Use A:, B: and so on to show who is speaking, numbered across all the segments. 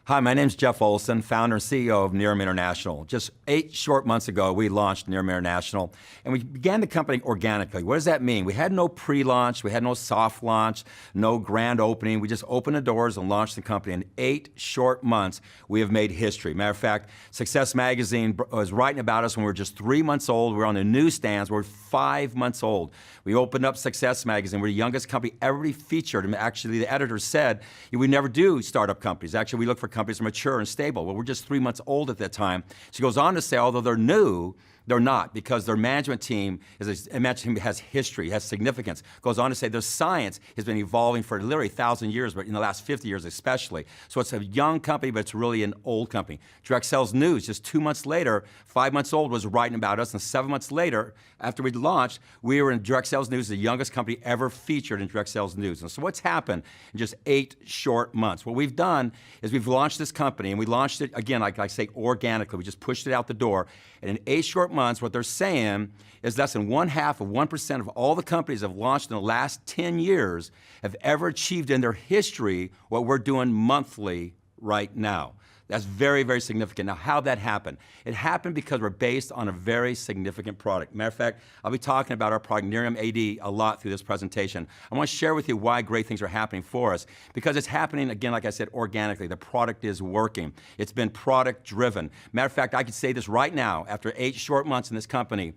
A: Hi, my name's Jeff Olson, founder and CEO of Nerium International. Just 8 short months ago, we launched Nerium International, and we began the company organically. What does that mean? We had no pre-launch, we had no soft launch, no grand opening. We just opened the doors and launched the company. In 8 short months, we have made history. Matter of fact, Success Magazine was writing about us when we were just 3 months old. We were on the newsstands. We were 5 months old. We opened up Success Magazine. We're the youngest company ever to be featured. And actually, the editor said, we never do startup companies. Actually, we look for companies that are mature and stable. Well, we're just 3 months old at that time. She goes on to say, although they're new, they're not, because their management team has history, has significance. Goes on to say their science has been evolving for literally 1,000 years, but in the last 50 years especially. So it's a young company, but it's really an old company. Direct Sales News, just 2 months later, 5 months old, was writing about us, and 7 months later, after we launched, we were in Direct Sales News, the youngest company ever featured in Direct Sales News. And so what's happened in just 8 short months? What we've done is we've launched this company, and we launched it, again, like I say, organically. We just pushed it out the door. And in 8 short months, what they're saying is less than 0.5% of all the companies that have launched in the last 10 years have ever achieved in their history what we're doing monthly right now. That's very, very significant. Now, how'd that happen? It happened because we're based on a very significant product. Matter of fact, I'll be talking about our product, Nerium AD, a lot through this presentation. I want to share with you why great things are happening for us, because it's happening, again, like I said, organically. The product is working. It's been product-driven. Matter of fact, I could say this right now, after 8 short months in this company,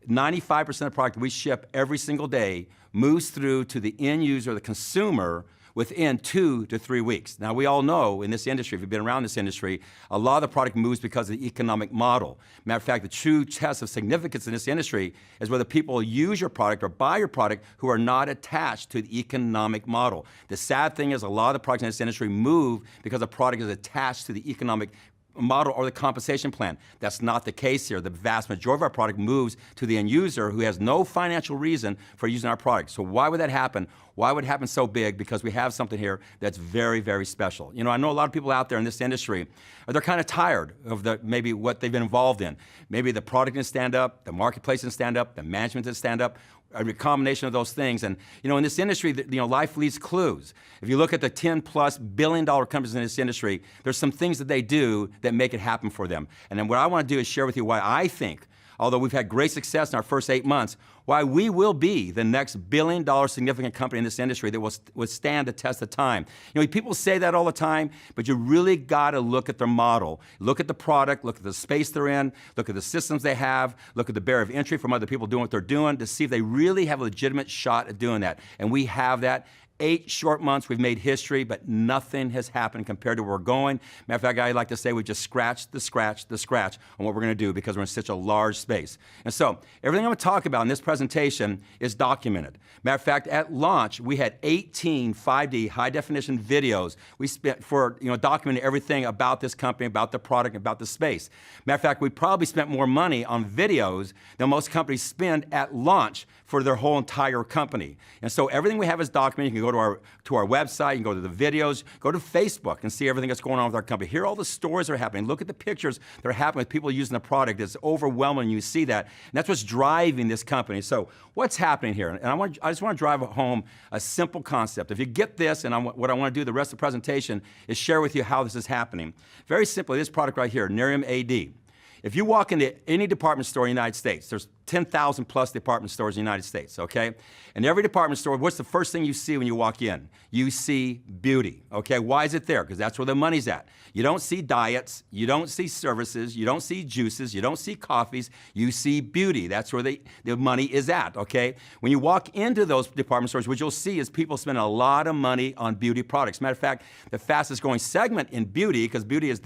A: 95% of the product we ship every single day moves through to the end user, the consumer, within 2 to 3 weeks. Now, we all know in this industry, if you've been around this industry, a lot of the product moves because of the economic model. Matter of fact, the true test of significance in this industry is whether people use your product or buy your product who are not attached to the economic model. The sad thing is a lot of the products in this industry move because the product is attached to the economic model or the compensation plan. That's not the case here. The vast majority of our product moves to the end user who has no financial reason for using our product. So why would that happen? Why would it happen so big? Because we have something here that's very, very special. You know, I know a lot of people out there in this industry, they're kind of tired of maybe what they've been involved in. Maybe the product didn't stand up, the marketplace didn't stand up, the management didn't stand up, a combination of those things. And you know, in this industry, life leaves clues. If you look at the $10+ billion companies in this industry, there's some things that they do that make it happen for them. And then what I want to do is share with you why I think, although we've had great success in our first 8 months, why we will be the next billion-dollar significant company in this industry that will withstand the test of time. You know, people say that all the time, but you really got to look at their model. Look at the product, look at the space they're in, look at the systems they have, look at the barrier of entry from other people doing what they're doing to see if they really have a legitimate shot at doing that. And we have that. 8 short months, we've made history, but nothing has happened compared to where we're going. Matter of fact, I like to say we just scratched the scratch on what we're going to do because we're in such a large space. And so, everything I'm going to talk about in this presentation is documented. Matter of fact, at launch, we had 18 5D high-definition videos we spent for documenting everything about this company, about the product, about the space. Matter of fact, we probably spent more money on videos than most companies spend at launch for their whole entire company. And so everything we have is documented. You can go to our website, you can go to the videos, go to Facebook and see everything that's going on with our company. Here all the stories that are happening. Look at the pictures that are happening with people using the product. It's overwhelming, you see that. And that's what's driving this company. So what's happening here? And I just want to drive home a simple concept. If you get this, and what I want to do the rest of the presentation is share with you how this is happening. Very simply, this product right here, Nerium AD. If you walk into any department store in the United States, there's 10,000 plus department stores in the United States, okay? And every department store, what's the first thing you see when you walk in? You see beauty, okay? Why is it there? Because that's where the money's at. You don't see diets, you don't see services, you don't see juices, you don't see coffees, you see beauty. That's where the money is at, okay? When you walk into those department stores, what you'll see is people spend a lot of money on beauty products. Matter of fact, the fastest growing segment in beauty, because beauty is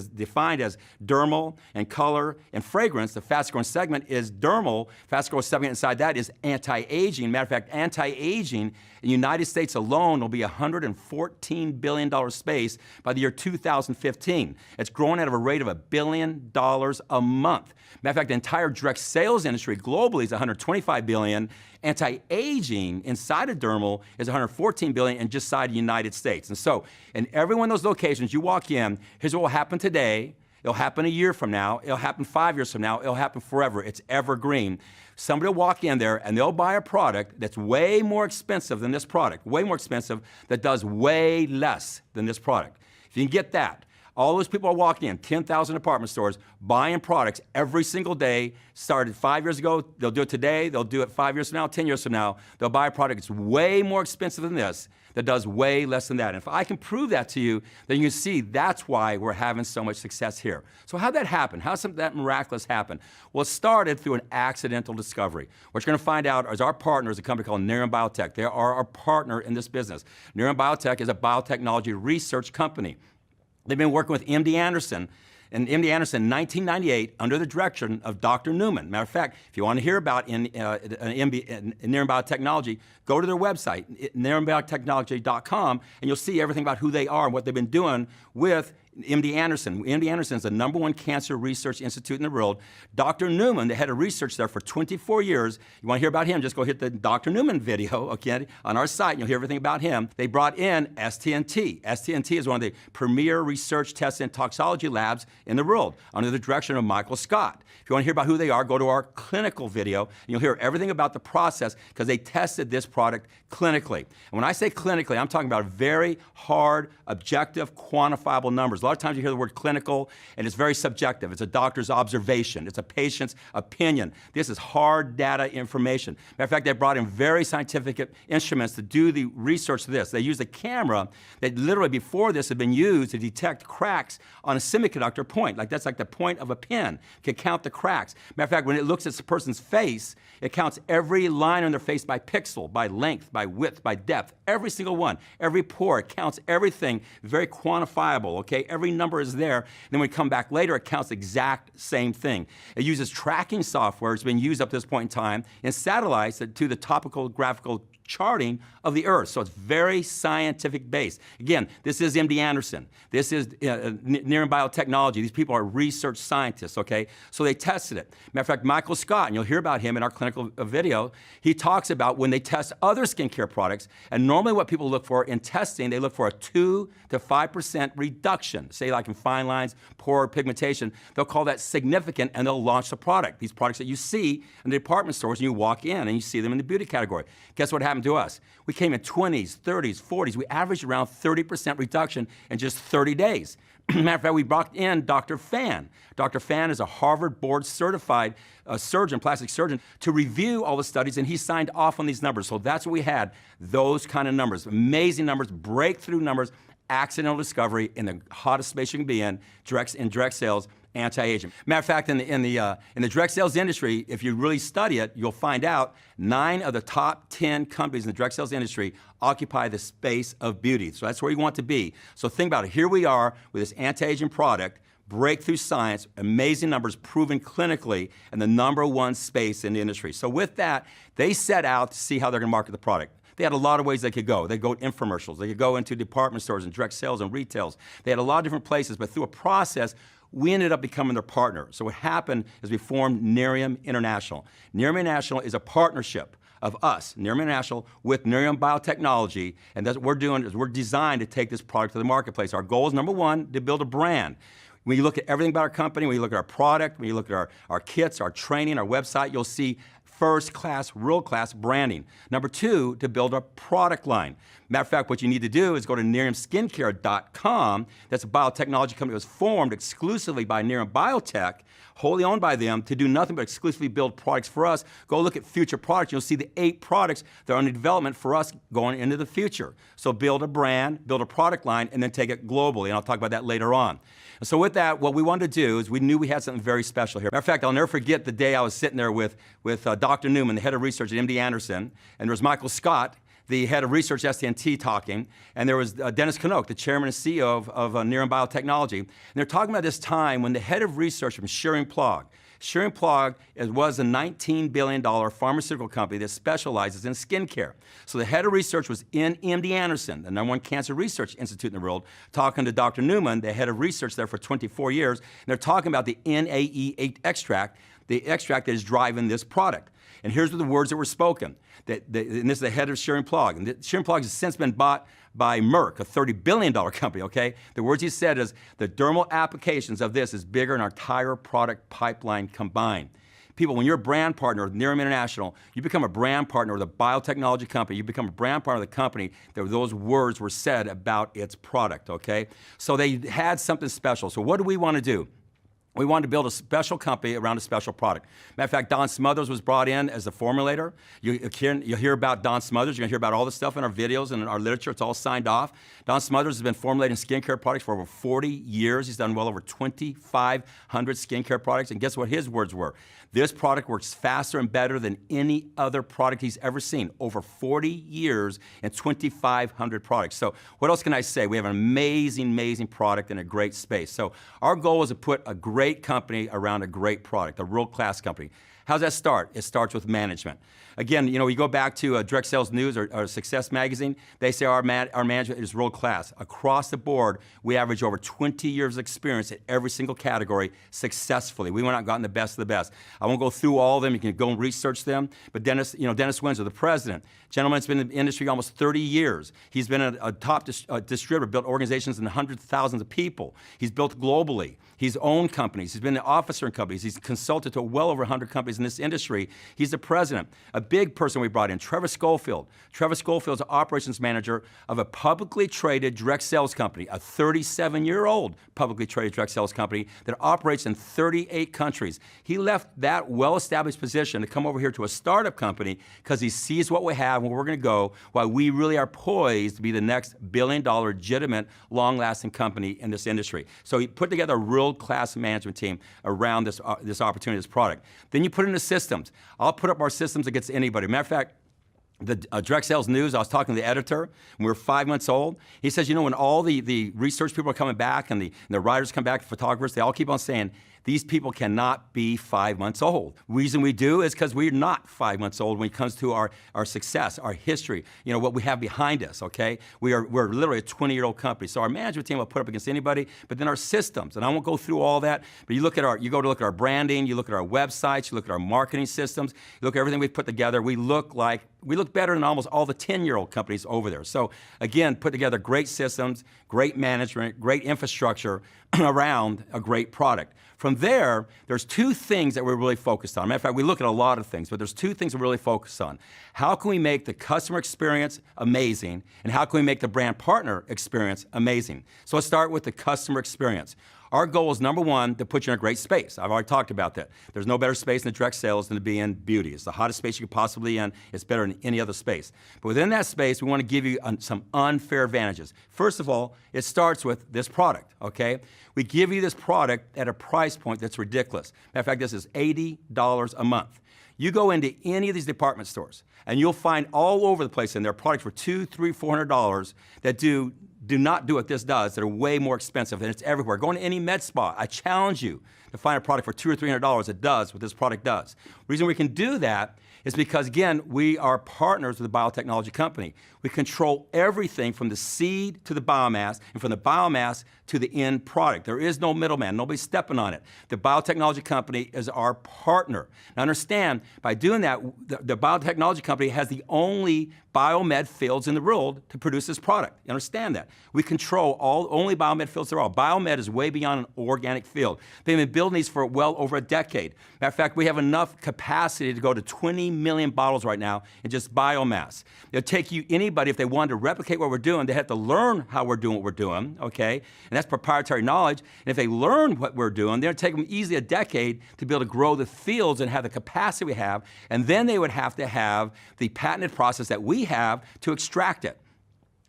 A: defined as dermal and color and fragrance, the fastest growing segment is dermal. Fast growth segment inside that is anti-aging. Matter of fact, anti-aging in the United States alone will be a $114 billion space by the year 2015. It's growing at a rate of $1 billion a month. Matter of fact, the entire direct sales industry globally is $125 billion. Anti-aging inside of dermal is $114 billion and just inside the United States. And so, in every one of those locations you walk in, here's what will happen today. It'll happen a year from now. It'll happen 5 years from now. It'll happen forever. It's evergreen. Somebody will walk in there and they'll buy a product that's way more expensive than this product, way more expensive, that does way less than this product. If you can get that, All those people are walking in, 10,000 department stores, buying products every single day. Started 5 years ago, they'll do it today, they'll do it 5 years from now, 10 years from now. They'll buy a product that's way more expensive than this, that does way less than that. And if I can prove that to you, then you can see that's why we're having so much success here. So how'd that happen? How'd that miraculous happen? Well, it started through an accidental discovery. What you're gonna find out is our partner is a company called Nerium Biotech. They are our partner in this business. Nerium Biotech is a biotechnology research company. They've been working with MD Anderson, and MD Anderson in 1998 under the direction of Dr. Newman. Matter of fact, if you want to hear about Nerium Biotechnology, go to their website, neriumbiotechnology.com, and you'll see everything about who they are and what they've been doing with MD Anderson. MD Anderson is the #1 cancer research institute in the world. Dr. Newman, the head of research there for 24 years. You want to hear about him, just go hit the Dr. Newman video, okay, on our site, and you'll hear everything about him. They brought in STNT. STNT is one of the premier research, test, and toxicology labs in the world, under the direction of Michael Scott. If you want to hear about who they are, go to our clinical video, and you'll hear everything about the process, because they tested this product clinically. And when I say clinically, I'm talking about very hard, objective, quantifiable numbers. A lot of times you hear the word clinical, and it's very subjective. It's a doctor's observation. It's a patient's opinion. This is hard data information. Matter of fact, they brought in very scientific instruments to do the research of this. They used a camera that literally before this had been used to detect cracks on a semiconductor point. Like that's like the point of a pen. It can count the cracks. Matter of fact, when it looks at a person's face, it counts every line on their face by pixel, by length, by width, by depth. Every single one. Every pore. It counts everything. Very quantifiable, okay? Every number is there. And then when we come back later, it counts the exact same thing. It uses tracking software. It's been used up to this point in time in satellites that do the topographical charting of the Earth. So it's very scientific based. Again, this is MD Anderson. This is Nerium Biotechnology. These people are research scientists, okay? So they tested it. Matter of fact, Michael Scott, and you'll hear about him in our clinical video, he talks about when they test other skincare products, and normally what people look for in testing, they look for a 2 to 5% reduction. Say like in fine lines, pore pigmentation, they'll call that significant and they'll launch the product. These products that you see in the department stores and you walk in and you see them in the beauty category. Guess what happened to us? We came in 20s, 30s, 40s. We averaged around 30% reduction in just 30 days. Matter of fact, we brought in Dr. Fan. Dr. Fan is a Harvard board certified surgeon, plastic surgeon, to review all the studies, and he signed off on these numbers. So that's what we had, those kind of numbers, amazing numbers, breakthrough numbers, accidental discovery in the hottest space you can be in direct sales, anti-aging. Matter of fact, in the direct sales industry, if you really study it, you'll find out 9 of the top 10 companies in the direct sales industry occupy the space of beauty. So that's where you want to be. So think about it. Here we are with this anti-aging product, breakthrough science, amazing numbers proven clinically, and the #1 space in the industry. So with that, they set out to see how they're going to market the product. They had a lot of ways they could go. They could go infomercials. They could go into department stores and direct sales and retails. They had a lot of different places, but through a process, we ended up becoming their partner. So what happened is we formed Nerium International. Nerium International is a partnership of us, Nerium International, with Nerium Biotechnology, and that's what we're doing is we're designed to take this product to the marketplace. Our goal is, #1, to build a brand. When you look at everything about our company, when you look at our product, when you look at our kits, our training, our website, you'll see first-class, world-class branding. #2, to build a product line. Matter of fact, what you need to do is go to NeriumSkincare.com. That's a biotechnology company that was formed exclusively by Nerium Biotech, wholly owned by them, to do nothing but exclusively build products for us. Go look at future products. You'll see the 8 products that are under development for us going into the future. So build a brand, build a product line, and then take it globally, and I'll talk about that later on. So with that, what we wanted to do is we knew we had something very special here. Matter of fact, I'll never forget the day I was sitting there with Dr. Newman, the head of research at MD Anderson, and there was Michael Scott, the head of research at STNT, talking, and there was Dennis Knoke, the chairman and CEO of Nerium Biotechnology, and they're talking about this time when the head of research from Schering-Plough was a $19 billion pharmaceutical company that specializes in skincare. So the head of research was in MD Anderson, the #1 cancer research institute in the world, talking to Dr. Newman, the head of research there for 24 years, and they're talking about the NAE8 extract, the extract that is driving this product. And here's the words that were spoken. And this is the head of Schering-Plough. And Schering-Plough has since been bought by Merck, a $30 billion company, okay? The words he said is, the dermal applications of this is bigger than our entire product pipeline combined. People, when you're a brand partner with Nerium International, you become a brand partner with a biotechnology company. You become a brand partner of the company that those words were said about its product, okay? So they had something special. So what do we want to do? We wanted to build a special company around a special product. Matter of fact, Don Smothers was brought in as the formulator. You'll hear about Don Smothers. You're going to hear about all the stuff in our videos and in our literature. It's all signed off. Don Smothers has been formulating skincare products for over 40 years. He's done well over 2,500 skincare products. And guess what his words were? This product works faster and better than any other product he's ever seen. Over 40 years and 2,500 products. So what else can I say? We have an amazing, amazing product in a great space. So our goal is to put a great company around a great product, a world-class company. How does that start? It starts with management. Again, you know, we go back to Direct Sales News or Success Magazine. They say our management is world-class. Across the board, we average over 20 years of experience in every single category successfully. We went out and gotten the best of the best. I won't go through all of them. You can go and research them. But Dennis Windsor, the president, gentleman's been in the industry almost 30 years. He's been a top distributor, built organizations in hundreds of thousands of people. He's built globally. He's owned companies. He's been an officer in companies. He's consulted to well over 100 companies in this industry. He's the president. A big person we brought in, Trevor Schofield. Trevor Schofield is the operations manager of a publicly traded direct sales company, a 37-year-old publicly traded direct sales company that operates in 38 countries. He left that well-established position to come over here to a startup company because he sees what we have and where we're going to go, while we really are poised to be the next billion-dollar, legitimate, long-lasting company in this industry. So he put together a world-class management team around this opportunity, this product. Then you put in the systems. I'll put up our systems against anybody. Matter of fact, the Direct Sales News, I was talking to the editor, and we were 5 months old. He says, you know, when all the research people are coming back and the writers come back, the photographers, they all keep on saying, these people cannot be 5 months old. The reason we do is because we're not 5 months old when it comes to our success, our history, you know, what we have behind us, okay? We're literally a 20-year-old company. So our management team will put up against anybody, but then our systems, and I won't go through all that, but you go to look at our branding, you look at our websites, you look at our marketing systems, you look at everything we've put together, we look better than almost all the 10-year-old companies over there. So again, put together great systems, great management, great infrastructure around a great product. From there, there's two things that we're really focused on. Matter of fact, we look at a lot of things, but there's two things we're really focused on. How can we make the customer experience amazing, and how can we make the brand partner experience amazing? So let's start with the customer experience. Our goal is, number one, to put you in a great space. I've already talked about that. There's no better space in the direct sales than to be in beauty. It's the hottest space you could possibly be in. It's better than any other space. But within that space, we want to give you some unfair advantages. First of all, it starts with this product, okay? We give you this product at a price point that's ridiculous. Matter of fact, this is $80 a month. You go into any of these department stores, and you'll find all over the place in there products for $200, $300, $400 that do not do what this does, that are way more expensive, and it's everywhere. Go into any med spa. I challenge you to find a product for $200 or $300 that does what this product does. The reason we can do that is because, again, we are partners with a biotechnology company. We control everything from the seed to the biomass, and from the biomass to the end product. There is no middleman. Nobody's stepping on it. The biotechnology company is our partner. Now understand, by doing that, the biotechnology company has the only biomed fields in the world to produce this product. You understand that? We control only biomed fields there are. Biomed is way beyond an organic field. They've been building these for well over a decade. Matter of fact, we have enough capacity to go to 20 million bottles right now in just biomass. It'll take anybody, if they wanted to replicate what we're doing, they have to learn how we're doing what we're doing, okay? And that's proprietary knowledge. And if they learn what we're doing, then it'll take them easily a decade to be able to grow the fields and have the capacity we have. And then they would have to have the patented process that we have to extract it.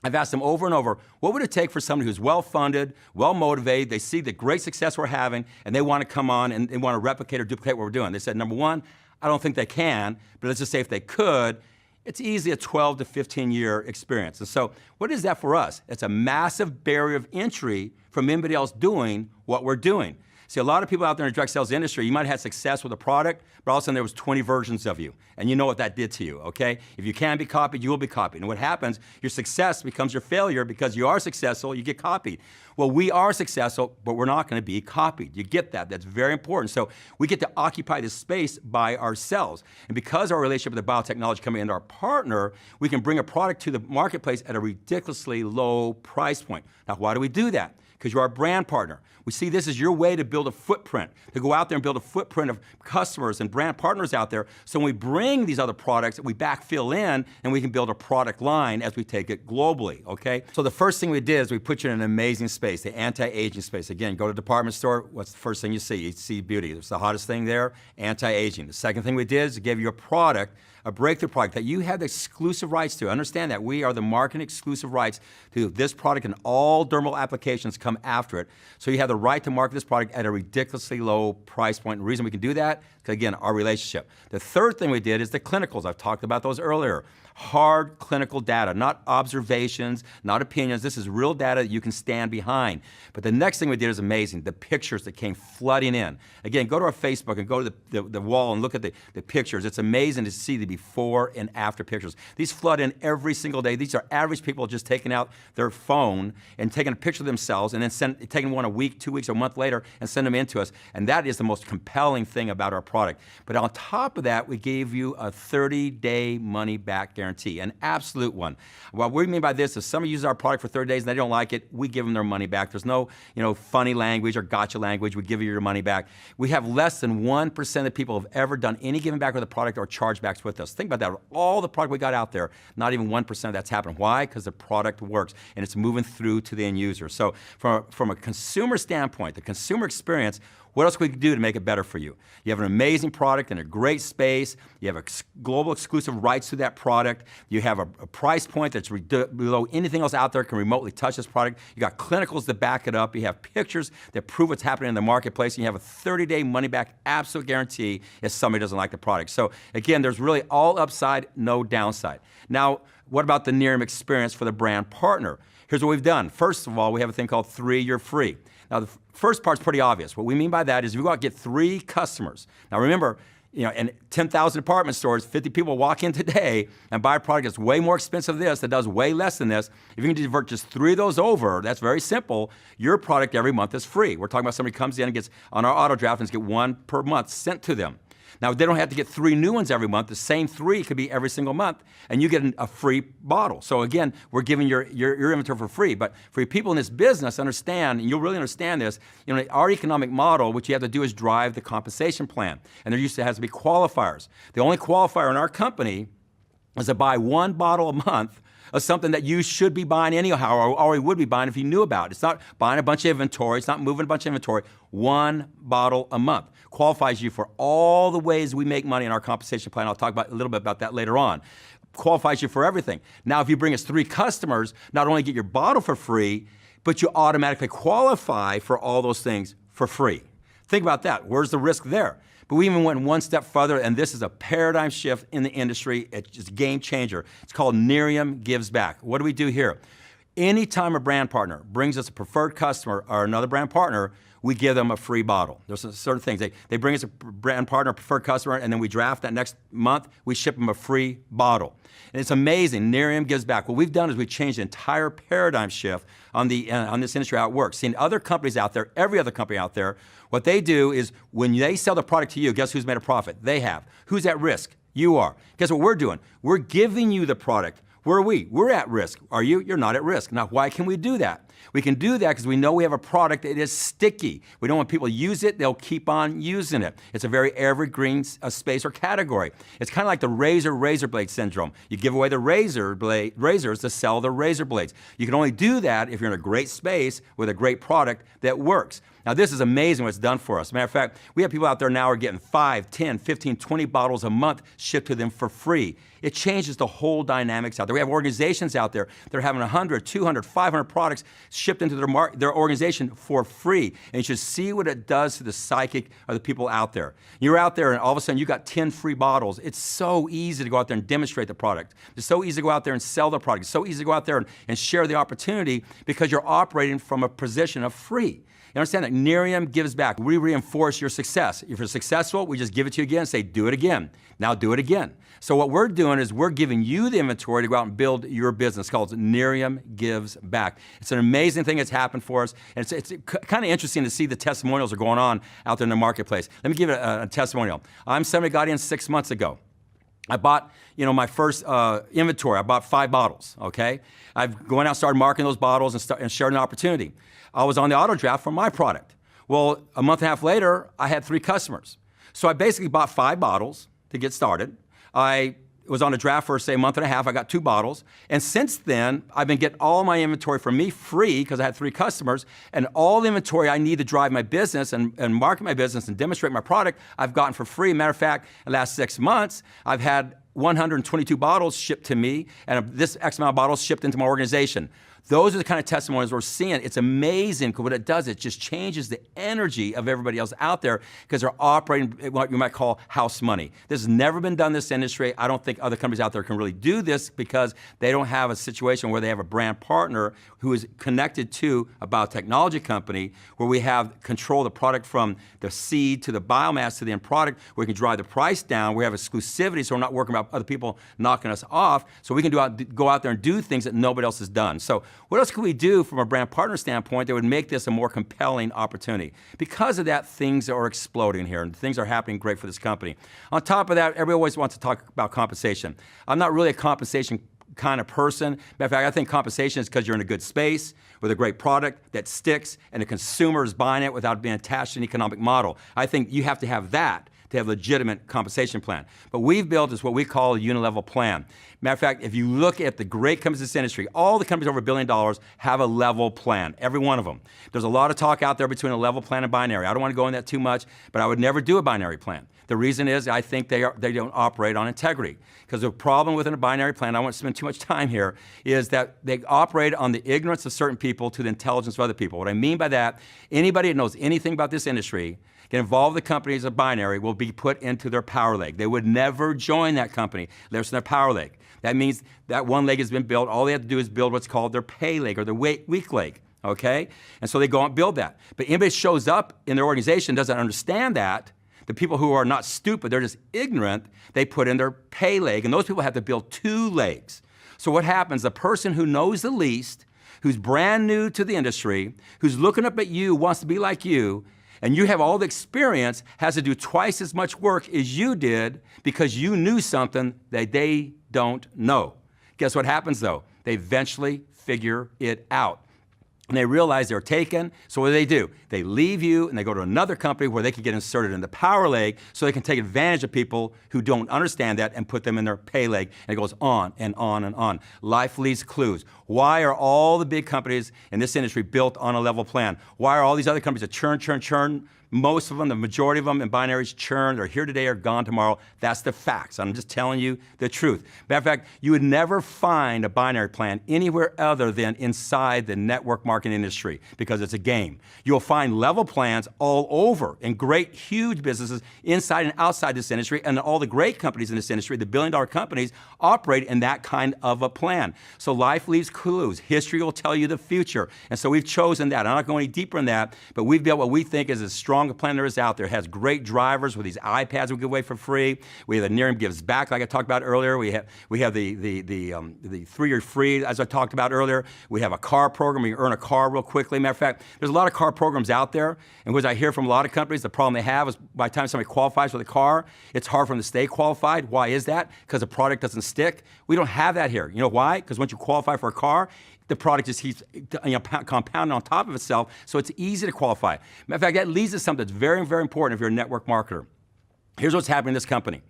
A: I've asked them over and over, what would it take for somebody who's well-funded, well-motivated, they see the great success we're having, and they want to come on and they want to replicate or duplicate what we're doing? They said, number one, I don't think they can, but let's just say if they could, it's easily a 12 to 15-year experience. And so what is that for us? It's a massive barrier of entry from anybody else doing what we're doing. See, a lot of people out there in the direct sales industry, you might have had success with a product, but all of a sudden there was 20 versions of you. And you know what that did to you, okay? If you can be copied, you will be copied. And what happens, your success becomes your failure because you are successful, you get copied. Well, we are successful, but we're not going to be copied. You get that. That's very important. So we get to occupy this space by ourselves. And because our relationship with the biotechnology company and our partner, we can bring a product to the marketplace at a ridiculously low price point. Now, why do we do that? because you're our brand partner. We see this as your way to build a footprint, to go out there and build a footprint of customers and brand partners out there. So when we bring these other products, we backfill in and we can build a product line as we take it globally, okay? So the first thing we did is we put you in an amazing space, the anti-aging space. Again, go to a department store, what's the first thing you see? You see beauty. It's the hottest thing there, anti-aging. The second thing we did is give you a product, a breakthrough product that you have the exclusive rights to. Understand that we are the market exclusive rights to this product, and all dermal applications come after it. So you have the right to market this product at a ridiculously low price point. And the reason we can do that, because again, our relationship. The third thing we did is the clinicals. I've talked about those earlier. Hard clinical data, not observations, not opinions. This is real data that you can stand behind. But the next thing we did is amazing, the pictures that came flooding in. Again, go to our Facebook and go to the wall and look at the pictures. It's amazing to see the before and after pictures. These flood in every single day. These are average people just taking out their phone and taking a picture of themselves and then taking one a week, 2 weeks, or a month later and send them in to us. And that is the most compelling thing about our product. But on top of that, we gave you a 30-day money-back guarantee, an absolute one. What we mean by this is somebody uses our product for 30 days and they don't like it, we give them their money back. There's no funny language or gotcha language. We give you your money back. We have less than 1% of people have ever done any giving back with a product or chargebacks with us. Think about that. All the product we got out there, not even 1% of that's happened. Why? Because the product works and it's moving through to the end user. So from a consumer standpoint, the consumer experience, what else can we do to make it better for you? You have an amazing product in a great space. You have global exclusive rights to that product. You have a price point that's below anything else out there can remotely touch this product. You got clinicals that back it up. You have pictures that prove what's happening in the marketplace. And you have a 30-day money-back absolute guarantee if somebody doesn't like the product. So again, there's really all upside, no downside. Now, what about the Nerium experience for the brand partner? Here's what we've done. First of all, we have a thing called 3-year free. Now, the first part's pretty obvious. What we mean by that is you go out and get 3 customers. Now, remember, in 10,000 department stores, 50 people walk in today and buy a product that's way more expensive than this, that does way less than this. If you can divert just 3 of those over, that's very simple. Your product every month is free. We're talking about somebody comes in and gets on our auto draft and get 1 per month sent to them. Now, they don't have to get 3 new ones every month. The same 3 could be every single month, and you get a free bottle. So again, we're giving your inventory for free. But for your people in this business, understand, and you'll really understand this, our economic model, what you have to do is drive the compensation plan. And there has to be qualifiers. The only qualifier in our company is to buy 1 bottle a month of something that you should be buying anyhow, or already would be buying if you knew about it. It's not buying a bunch of inventory. It's not moving a bunch of inventory. 1 bottle a month qualifies you for all the ways we make money in our compensation plan. I'll talk about a little bit about that later on. Qualifies you for everything. Now, if you bring us 3 customers, not only get your bottle for free, but you automatically qualify for all those things for free. Think about that. Where's the risk there? But we even went 1 step further, and this is a paradigm shift in the industry. It's just a game changer. It's called Nerium Gives Back. What do we do here? Anytime a brand partner brings us a preferred customer or another brand partner, we give them a free bottle. There's certain things. They bring us a brand partner, preferred customer, and then we draft that next month, we ship them a free bottle. And it's amazing, Nerium Gives Back. What we've done is we've changed the entire paradigm shift on this industry, how it works. Seeing other companies out there, every other company out there, what they do is when they sell the product to you, guess who's made a profit? They have. Who's at risk? You are. Guess what we're doing? We're giving you the product. Where are we? We're at risk. Are you? You're not at risk. Now, why can we do that? We can do that because we know we have a product that is sticky. We know when people use it, they'll keep on using it. It's a very evergreen space or category. It's kind of like the razor blade syndrome. You give away the razors to sell the razor blades. You can only do that if you're in a great space with a great product that works. Now, this is amazing what it's done for us. Matter of fact, we have people out there now who are getting 5, 10, 15, 20 bottles a month shipped to them for free. It changes the whole dynamics out there. We have organizations out there that are having 100, 200, 500 products shipped into their organization for free. And you should see what it does to the psychic of the people out there. You're out there and all of a sudden you got 10 free bottles. It's so easy to go out there and demonstrate the product. It's so easy to go out there and sell the product. It's so easy to go out there and share the opportunity because you're operating from a position of free. You understand that Nerium gives back. We reinforce your success. If you're successful, we just give it to you again and say, do it again. Now do it again. So what we're doing is we're giving you the inventory to go out and build your business. It's called Nerium Gives Back. It's an amazing thing that's happened for us. And it's kind of interesting to see the testimonials that are going on out there in the marketplace. Let me give it a testimonial. Somebody got in 6 months ago. I bought, my first inventory. I bought 5 bottles, okay? I've gone out and started marketing those bottles and shared an opportunity. I was on the auto draft for my product. Well, a month and a half later, I had 3 customers. So I basically bought 5 bottles to get started. I was on a draft for, say, a month and a half. I got 2 bottles. And since then, I've been getting all my inventory from me free because I had 3 customers. And all the inventory I need to drive my business and market my business and demonstrate my product, I've gotten for free. Matter of fact, in the last 6 months, I've had 122 bottles shipped to me, and this X amount of bottles shipped into my organization. Those are the kind of testimonies we're seeing. It's amazing because what it does, it just changes the energy of everybody else out there because they're operating what you might call house money. This has never been done in this industry. I don't think other companies out there can really do this because they don't have a situation where they have a brand partner who is connected to a biotechnology company where we have control of the product from the seed to the biomass to the end product. We can drive the price down. We have exclusivity, so we're not working about other people knocking us off. So we can go out there and do things that nobody else has done. So what else could we do from a brand partner standpoint that would make this a more compelling opportunity? Because of that, things are exploding here and things are happening great for this company. On top of that, everybody always wants to talk about compensation. I'm not really a compensation kind of person. Matter of fact, I think compensation is because you're in a good space with a great product that sticks and the consumer is buying it without being attached to an economic model. I think you have to have that to have a legitimate compensation plan. But we've built is what we call a unilevel plan. Matter of fact, if you look at the great companies in this industry, all the companies over $1 billion have a level plan, every one of them. There's a lot of talk out there between a level plan and binary. I don't want to go into that too much, but I would never do a binary plan. The reason is I think they don't operate on integrity. Because the problem within a binary plan, I won't spend too much time here, is that they operate on the ignorance of certain people to the intelligence of other people. What I mean by that, anybody that knows anything about this industry get involved with the company as a binary will be put into their power leg. They would never join that company unless in their power leg. That means that one leg has been built. All they have to do is build what's called their pay leg or their weak leg, okay? And so they go out and build that. But anybody that shows up in their organization doesn't understand that. The people who are not stupid, they're just ignorant, they put in their pay leg, and those people have to build 2 legs. So what happens, the person who knows the least, who's brand new to the industry, who's looking up at you, wants to be like you, and you have all the experience, has to do twice as much work as you did because you knew something that they don't know. Guess what happens though? They eventually figure it out. And they realize they're taken, so what do? They leave you and they go to another company where they can get inserted in the power leg so they can take advantage of people who don't understand that and put them in their pay leg. And it goes on and on and on. Life leaves clues. Why are all the big companies in this industry built on a level plan? Why are all these other companies that churn? Most of them, the majority of them in binaries churn. They're here today or gone tomorrow. That's the facts. I'm just telling you the truth. Matter of fact, you would never find a binary plan anywhere other than inside the network marketing industry because it's a game. You'll find level plans all over in great, huge businesses inside and outside this industry, and all the great companies in this industry, the billion-dollar companies, operate in that kind of a plan. So life leaves clues. History will tell you the future. And so we've chosen that. I'm not going any deeper in that, but we've built what we think is a strong plan there is out there. It has great drivers with these iPads we give away for free. We have the Nerium Gives Back, like I talked about earlier. We have the 3-year free, as I talked about earlier. We have a car program where you earn a car real quickly. Matter of fact, there's a lot of car programs out there, and what I hear from a lot of companies, the problem they have is by the time somebody qualifies for the car, it's hard for them to stay qualified. Why is that? Because the product doesn't stick. We don't have that here. You know why? Because once you qualify for a car, the product just keeps compounding on top of itself, so it's easy to qualify. Matter of fact, that leads to something that's very, very important if you're a network marketer. Here's what's happening in this company.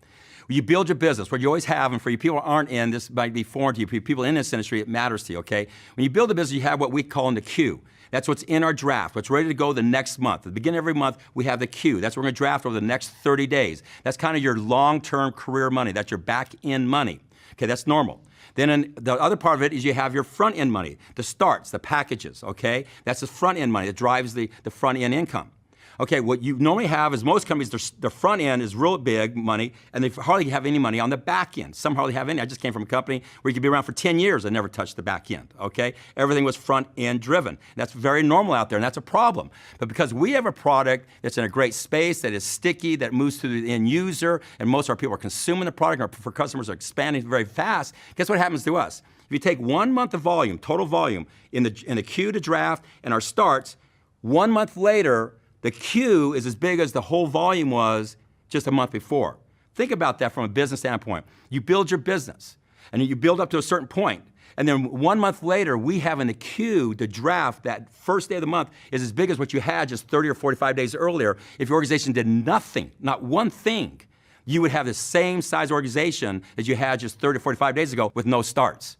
A: When you build your business, what you always have, and for you people who aren't in, this might be foreign to you, people in this industry, it matters to you, okay? When you build a business, you have what we call in the queue. That's what's in our draft, what's ready to go the next month. At the beginning of every month, we have the queue. That's what we're gonna draft over the next 30 days. That's kind of your long-term career money. That's your back-end money. Okay, that's normal. Then the other part of it is you have your front-end money, the starts, the packages, okay? That's the front-end money that drives the front-end income. Okay, what you normally have is most companies, their front end is real big money, and they hardly have any money on the back end. Some hardly have any. I just came from a company where you could be around for 10 years and never touch the back end, okay? Everything was front end driven. That's very normal out there, and that's a problem. But because we have a product that's in a great space, that is sticky, that moves through the end user, and most of our people are consuming the product, and our customers are expanding very fast, guess what happens to us? If you take 1 month of volume, total volume, in the queue to draft and our starts, 1 month later, the queue is as big as the whole volume was just a month before. Think about that from a business standpoint. You build your business, and you build up to a certain point, and then 1 month later, we have in the queue the draft that first day of the month is as big as what you had just 30 or 45 days earlier. If your organization did nothing, not one thing, you would have the same size organization as you had just 30 or 45 days ago with no starts.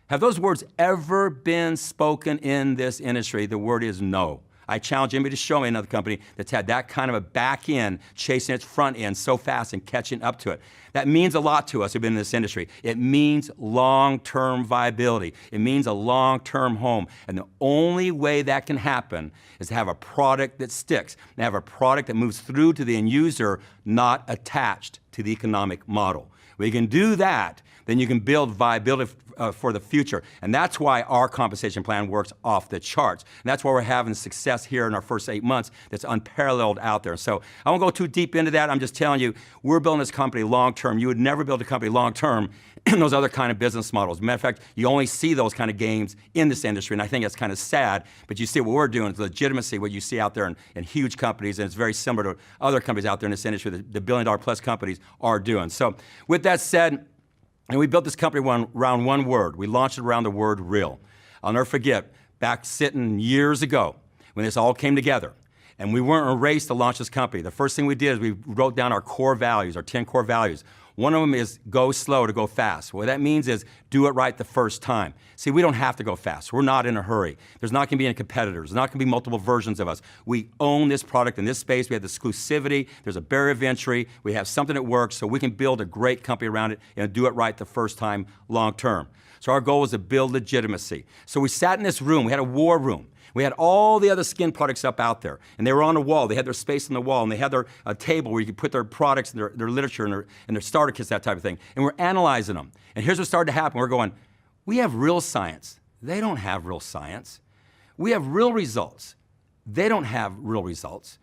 A: Have those words ever been spoken in this industry? The word is no. I challenge anybody to show me another company that's had that kind of a back end chasing its front end so fast and catching up to it. That means a lot to us who've been in this industry. It means long-term viability. It means a long-term home. And the only way that can happen is to have a product that sticks, and have a product that moves through to the end user, not attached to the economic model. When you can do that, then you can build viability for the future. And that's why our compensation plan works off the charts. And that's why we're having success here in our first 8 months that's unparalleled out there. So I won't go too deep into that. I'm just telling you, we're building this company long-term. You would never build a company long-term in those other kind of business models. Matter of fact, you only see those kind of games in this industry, and I think that's kind of sad, but you see what we're doing is legitimacy, what you see out there in huge companies, and it's very similar to other companies out there in this industry that the billion-dollar-plus companies are doing. So with that said, and we built this company around one word. We launched it around the word real. I'll never forget, back sitting years ago when this all came together, and we weren't in a race to launch this company. The first thing we did is we wrote down our core values, our 10 core values. One of them is go slow to go fast. What that means is do it right the first time. See, we don't have to go fast. We're not in a hurry. There's not going to be any competitors. There's not going to be multiple versions of us. We own this product in this space. We have the exclusivity. There's a barrier of entry. We have something that works, so we can build a great company around it and do it right the first time long term. So our goal was to build legitimacy. So we sat in this room. We had a war room. We had all the other skin products up out there, and they were on the wall. They had their space on the wall, and they had their table where you could put their products and their literature and their starter kits, that type of thing. And we're analyzing them. And here's what started to happen. We're going, we have real science. They don't have real science. We have real results. They don't have real results.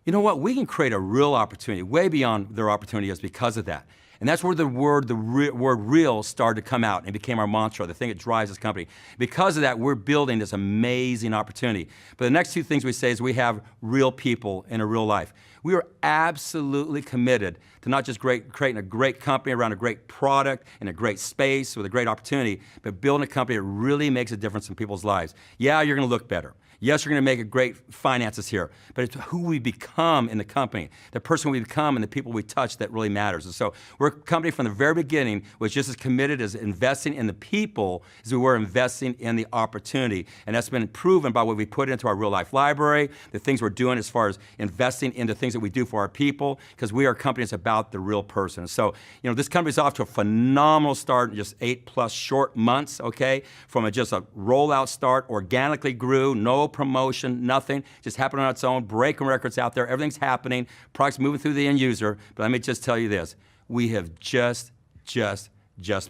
A: You know what? We can create a real opportunity way beyond their opportunity is because of that. And that's where the word real started to come out and became our mantra, the thing that drives this company. Because of that, we're building this amazing opportunity. But the next two things we say is we have real people in a real life. We are absolutely committed to not just creating a great company around a great product in a great space with a great opportunity, but building a company that really makes a difference in people's lives. Yeah, you're going to look better. Yes, you're going to make a great finances here, but it's who we become in the company, the person we become and the people we touch that really matters. And so we're a company from the very beginning was just as committed as investing in the people as we were investing in the opportunity. And that's been proven by what we put into our real life library, the things we're doing as far as investing into things that we do for our people, because we are a company that's about the real person. So, you know, this company's off to a phenomenal start in just 8+ short months, okay? From just a rollout start, organically grew, no promotion, nothing, just happened on its own, breaking records out there, everything's happening, products moving through the end user. But let me just tell you this, we have just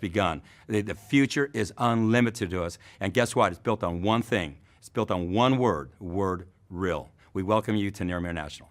A: begun. The future is unlimited to us. And guess what? It's built on one thing. It's built on one word, real. We welcome you to Nerium International.